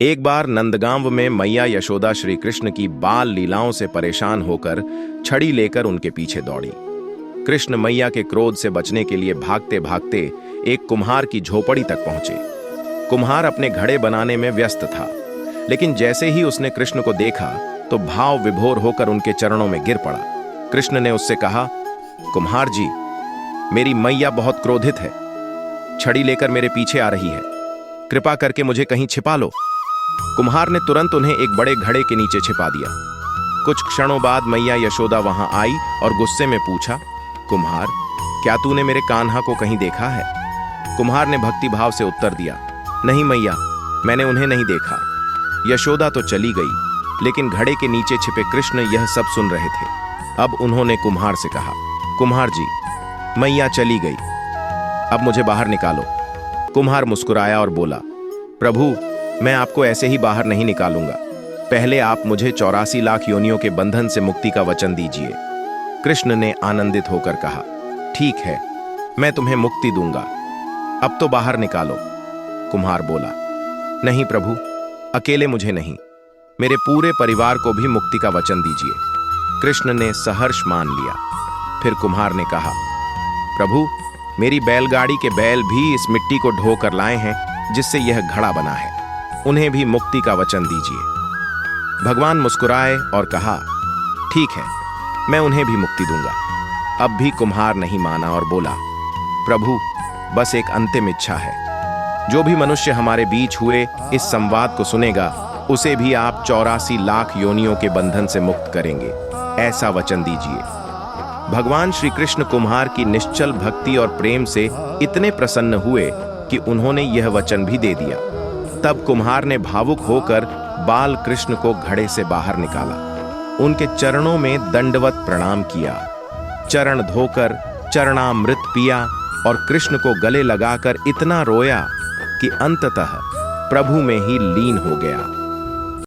एक बार नंदगांव में मैया यशोदा श्री कृष्ण की बाल लीलाओं से परेशान होकर छड़ी लेकर उनके पीछे दौड़ी। कृष्ण मैया के क्रोध से बचने के लिए भागते भागते एक कुम्हार की झोपड़ी तक पहुंचे। कुम्हार अपने घड़े बनाने में व्यस्त था, लेकिन जैसे ही उसने कृष्ण को देखा तो भाव विभोर होकर उनके चरणों में गिर पड़ा। कृष्ण ने उससे कहा, कुम्हार जी, मेरी मैया बहुत क्रोधित है, छड़ी लेकर मेरे पीछे आ रही है, कृपा करके मुझे कहीं छिपा लो। कुम्हार ने तुरंत उन्हें एक बड़े घड़े के नीचे छिपा दिया। कुछ क्षणों बाद मैया यशोदा वहां आई और गुस्से में पूछा, कुम्हार, क्या तूने मेरे कान्हा को कहीं देखा है? कुम्हार ने भक्ति भाव से उत्तर दिया, नहीं मैया, मैंने उन्हें नहीं देखा। यशोदा तो चली गई, लेकिन घड़े के नीचे छिपे कृष्ण यह सब सुन रहे थे। अब उन्होंने कुम्हार से कहा, कुम्हार जी, मैया चली गई, अब मुझे बाहर निकालो। कुम्हार मुस्कुराया और बोला, प्रभु, मैं आपको ऐसे ही बाहर नहीं निकालूंगा, पहले आप मुझे 84 लाख योनियों के बंधन से मुक्ति का वचन दीजिए। कृष्ण ने आनंदित होकर कहा, ठीक है, मैं तुम्हें मुक्ति दूंगा, अब तो बाहर निकालो। कुम्हार बोला, नहीं प्रभु, अकेले मुझे नहीं, मेरे पूरे परिवार को भी मुक्ति का वचन दीजिए। कृष्ण ने सहर्ष मान लिया। फिर कुम्हार ने कहा, प्रभु, मेरी बैलगाड़ी के बैल भी इस मिट्टी को ढो कर लाए हैं जिससे यह घड़ा बना है, उन्हें भी मुक्ति का वचन दीजिए। भगवान मुस्कुराए और कहा, ठीक है, मैं उन्हें भी मुक्ति दूंगा। अब भी कुम्हार नहीं माना और बोला, प्रभु, बस एक अंतिम इच्छा है, जो भी मनुष्य हमारे बीच हुए इस संवाद को सुनेगा, उसे भी आप 84 लाख योनियों के बंधन से मुक्त करेंगे, ऐसा वचन दीजिए। भगवान श्री कृष्ण कुम्हार की निश्चल भक्ति और प्रेम से इतने प्रसन्न हुए कि उन्होंने यह वचन भी दे दिया। तब कुम्हार ने भावुक होकर बाल कृष्ण को घड़े से बाहर निकाला, उनके चरणों में दंडवत प्रणाम किया, चरण धोकर चरणामृत पिया और कृष्ण को गले लगाकर इतना रोया कि अंततः प्रभु में ही लीन हो गया।